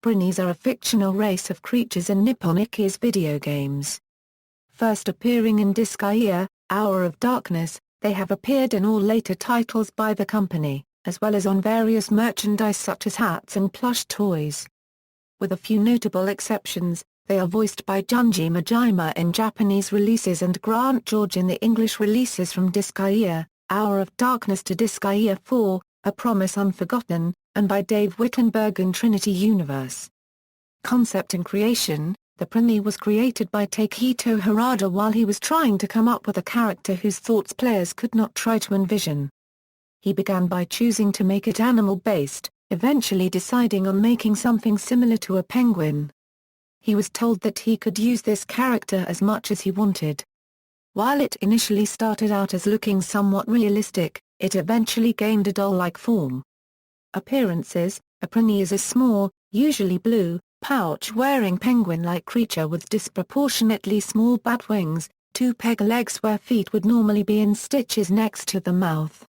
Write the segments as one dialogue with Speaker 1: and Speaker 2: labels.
Speaker 1: Prinnies are a fictional race of creatures in Nippon Iki's video games. First appearing in Disgaea, Hour of Darkness, they have appeared in all later titles by the company, as well as on various merchandise such as hats and plush toys. With a few notable exceptions, they are voiced by Junji Majima in Japanese releases and Grant George in the English releases from Disgaea, Hour of Darkness to Disgaea 4, A Promise Unforgotten, and by Dave Wittenberg in Trinity Universe. Concept and creation: the Prinny was created by Takehito Harada while he was trying to come up with a character whose thoughts players could not try to envision. He began by choosing to make it animal-based, eventually deciding on making something similar to a penguin. He was told that he could use this character as much as he wanted. While it initially started out as looking somewhat realistic, it eventually gained a doll-like form. Appearances: a Prinny is a small, usually blue, pouch-wearing penguin-like creature with disproportionately small bat wings, two peg legs where feet would normally be in stitches next to the mouth.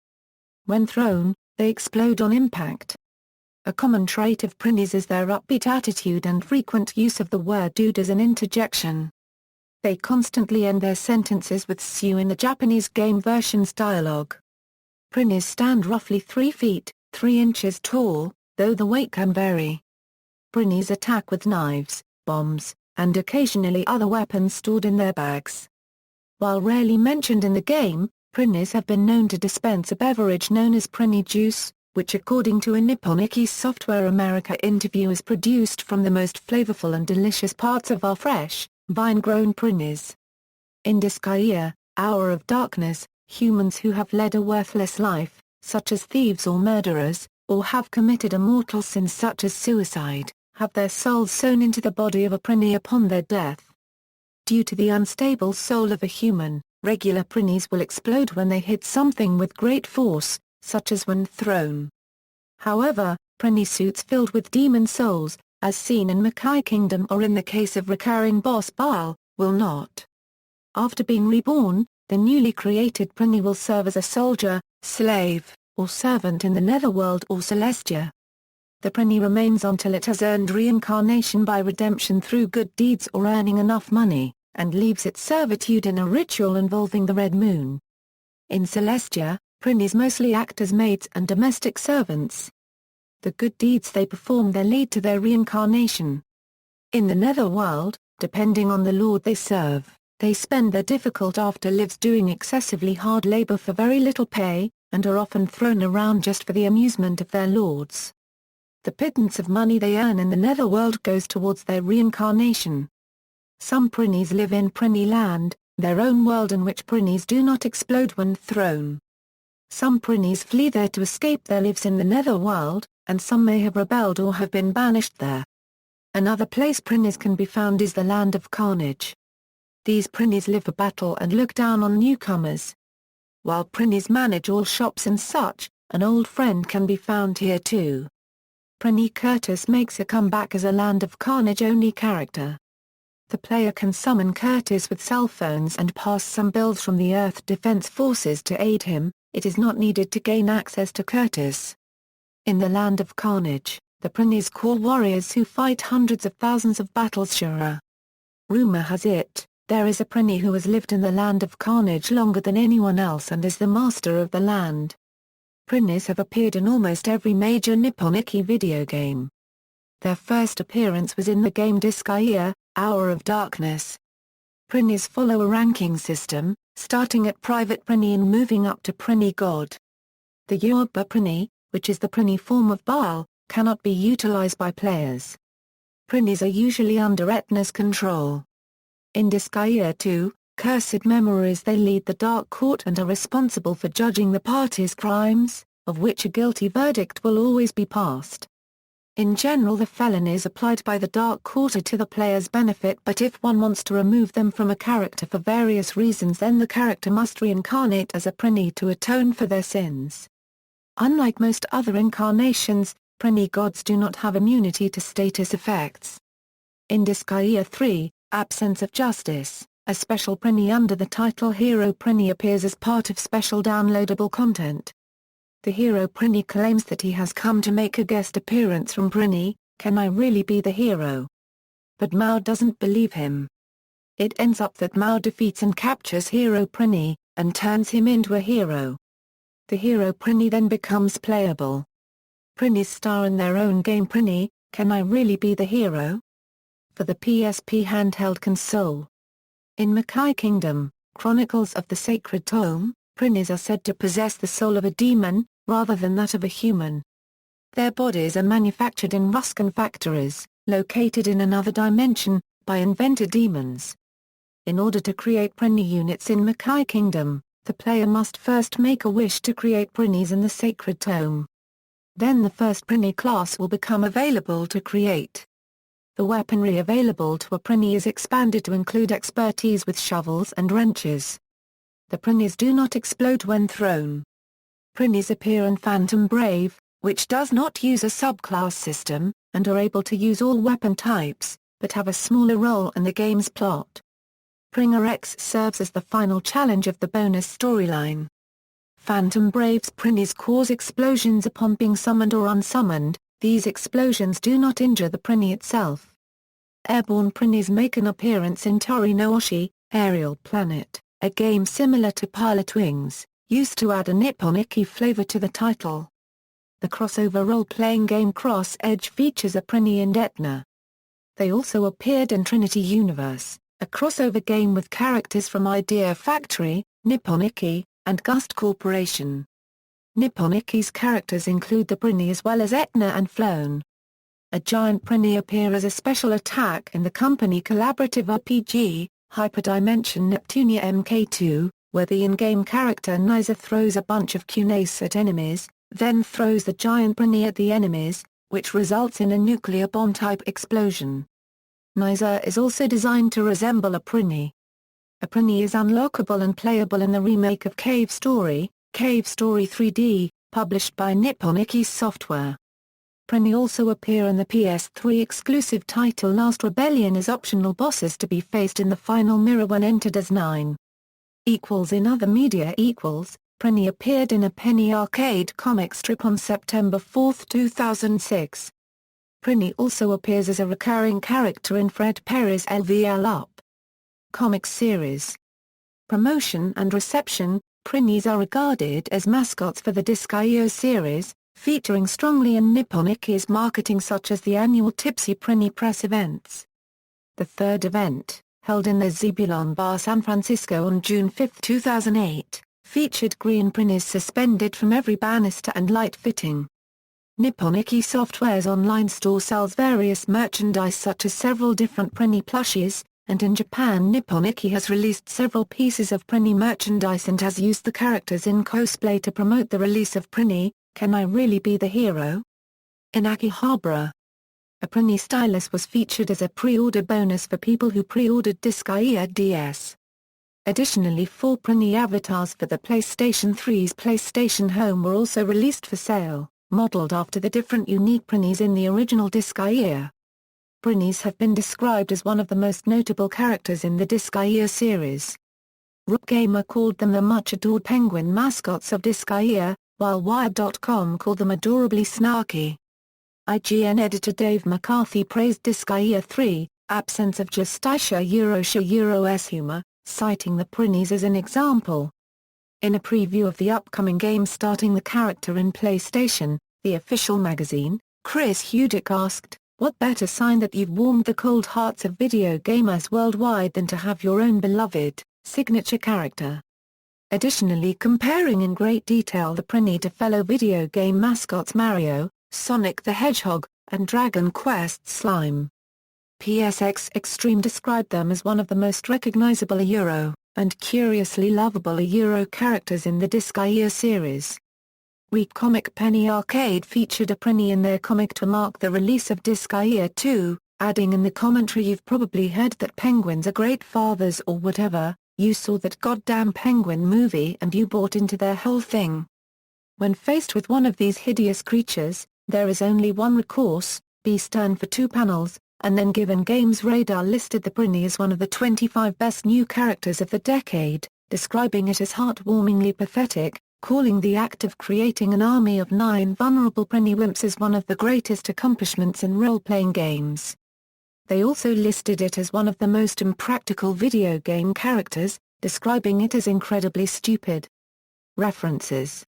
Speaker 1: When thrown, they explode on impact. A common trait of Prinnies is their upbeat attitude and frequent use of the word dude as an interjection. They constantly end their sentences with "su" in the Japanese game version's dialogue. Prinnies stand roughly 3 feet, 3 inches tall, though the weight can vary. Prinnies attack with knives, bombs, and occasionally other weapons stored in their bags. While rarely mentioned in the game, Prinnies have been known to dispense a beverage known as Prinny juice, which according to a Nippon Iki Software America interview is produced from the most flavorful and delicious parts of our fresh, vine-grown Prinnies. In Disgaea, Hour of Darkness, humans who have led a worthless life, such as thieves or murderers, or have committed a mortal sin such as suicide, have their souls sewn into the body of a Prinny upon their death. Due to the unstable soul of a human, regular Prinnies will explode when they hit something with great force, such as when thrown. However, Prinny suits filled with demon souls, as seen in Makai Kingdom or in the case of recurring boss Baal, will not. After being reborn, the newly created Prinny will serve as a soldier, slave, or servant in the Netherworld or Celestia. The Prinny remains until it has earned reincarnation by redemption through good deeds or earning enough money, and leaves its servitude in a ritual involving the Red Moon. In Celestia, Prinnies mostly act as maids and domestic servants. The good deeds they perform there lead to their reincarnation. In the Netherworld, depending on the lord they serve, they spend their difficult after-lives doing excessively hard labor for very little pay, and are often thrown around just for the amusement of their lords. The pittance of money they earn in the Netherworld goes towards their reincarnation. Some Prinnies live in Prinny Land, their own world in which Prinnies do not explode when thrown. Some Prinnies flee there to escape their lives in the Netherworld, and some may have rebelled or have been banished there. Another place Prinnies can be found is the land of Carnage. These Prinnies live for battle and look down on newcomers. While Prinnies manage all shops and such, an old friend can be found here too. Prinny Curtis makes a comeback as a Land of Carnage-only character. The player can summon Curtis with cell phones and pass some bills from the Earth Defense Forces to aid him. It is not needed to gain access to Curtis. In the Land of Carnage, the Prinnies call warriors who fight hundreds of thousands of battles Shura. Rumor has it, there is a Prinny who has lived in the Land of Carnage longer than anyone else and is the master of the land. Prinnies have appeared in almost every major Nippon Iki video game. Their first appearance was in the game Disgaea, Hour of Darkness. Prinnies follow a ranking system, starting at Private Prinny and moving up to Prinny God. The Yoruba Prinny, which is the Prinny form of Baal, cannot be utilized by players. Prinnies are usually under Etna's control. In Disgaea 2, Cursed Memories, they lead the Dark Court and are responsible for judging the party's crimes, of which a guilty verdict will always be passed. In general, the felonies applied by the Dark Court are to the player's benefit, but if one wants to remove them from a character for various reasons, then the character must reincarnate as a Prinny to atone for their sins. Unlike most other incarnations, Prinny gods do not have immunity to status effects. In Disgaea 3, Absence of Justice, a special Prinny under the title Hero Prinny appears as part of special downloadable content. The Hero Prinny claims that he has come to make a guest appearance from Prinny, Can I really be the hero? But Mao doesn't believe him. It ends up that Mao defeats and captures hero Prinny, and turns him into a hero. The hero Prinny then becomes playable. Prinny's star in their own game Prinny, Can I Really Be the Hero? For the PSP handheld console. In Makai Kingdom, Chronicles of the Sacred Tome, Prinnies are said to possess the soul of a demon, rather than that of a human. Their bodies are manufactured in Ruskan factories, located in another dimension, by inventor demons. In order to create Prinny units in Makai Kingdom, the player must first make a wish to create Prinnies in the Sacred Tome. Then the first Prinny class will become available to create. The weaponry available to a Prinny is expanded to include expertise with shovels and wrenches. The Prinnies do not explode when thrown. Prinnies appear in Phantom Brave, which does not use a subclass system, and are able to use all weapon types, but have a smaller role in the game's plot. Pringer X serves as the final challenge of the bonus storyline. Phantom Brave's Prinnies cause explosions upon being summoned or unsummoned. These explosions do not injure the Prinny itself. Airborne Prinnies make an appearance in Tori no Oshi, Aerial Planet, a game similar to Pilot Wings, used to add a Nippon-Iki flavor to the title. The crossover role-playing game Cross Edge features a Prinny and Etna. They also appeared in Trinity Universe, a crossover game with characters from Idea Factory, Nippon-Iki, and Gust Corporation. Nippon-Iki's characters include the Prinny as well as Etna and Floan. A giant Prinny appear as a special attack in the company collaborative RPG, Hyperdimension Neptunia MK2, where the in-game character Nysa throws a bunch of kunais at enemies, then throws the giant Prinny at the enemies, which results in a nuclear bomb-type explosion. Nysa is also designed to resemble a Prinny. A Prinny is unlockable and playable in the remake of Cave Story 3D, published by Nippon-Iki Software. Prinny also appear in the PS3 exclusive title Last Rebellion as optional bosses to be faced in the final mirror when entered as 9. In other media Prinny appeared in a Penny Arcade comic strip on September 4, 2006. Prinny also appears as a recurring character in Fred Perry's LVL Up comics series. Promotion and reception. Prinnies are regarded as mascots for the Disgaea series, featuring strongly in Nippon-Iki's marketing such as the annual Tipsy Prinny press events. The third event, held in the Zebulon Bar San Francisco on June 5, 2008, featured green Prinnies suspended from every banister and light fitting. Nippon-Iki Software's online store sells various merchandise such as several different Prinny plushies, and in Japan Nippon-Iki has released several pieces of Prinny merchandise and has used the characters in cosplay to promote the release of Prinny, Can I Really Be the Hero? In Akihabara, a Prinny stylus was featured as a pre-order bonus for people who pre-ordered Disgaea DS. Additionally 4 Prinny avatars for the PlayStation 3's PlayStation Home were also released for sale, modeled after the different unique Prinnies in the original Disgaea. Prinnies have been described as one of the most notable characters in the Disgaea series. RookGamer called them the much-adored penguin mascots of Disgaea, while Wired.com called them adorably snarky. IGN editor Dave McCarthy praised Disgaea 3, absence of Justicia Euro's humor, citing the Prinnies as an example. In a preview of the upcoming game starting the character in PlayStation, the official magazine, Chris Hudek asked, "What better sign that you've warmed the cold hearts of video gamers worldwide than to have your own beloved, signature character?" Additionally comparing in great detail the Prinny to fellow video game mascots Mario, Sonic the Hedgehog, and Dragon Quest Slime. PSX Extreme described them as one of the most recognizable Euro, and curiously lovable Euro characters in the Disgaea series. Week Comic Penny Arcade featured a Prinny in their comic to mark the release of Disgaea 2, adding in the commentary, "You've probably heard that penguins are great fathers or whatever, you saw that goddamn penguin movie and you bought into their whole thing." When faced with one of these hideous creatures, there is only one recourse: be stern for 2 panels, and then Given Games Radar listed the Prinny as one of the 25 best new characters of the decade, describing it as heartwarmingly pathetic, calling the act of creating an army of 9 vulnerable Prinny wimps as one of the greatest accomplishments in role-playing games. They also listed it as one of the most impractical video game characters, describing it as incredibly stupid. References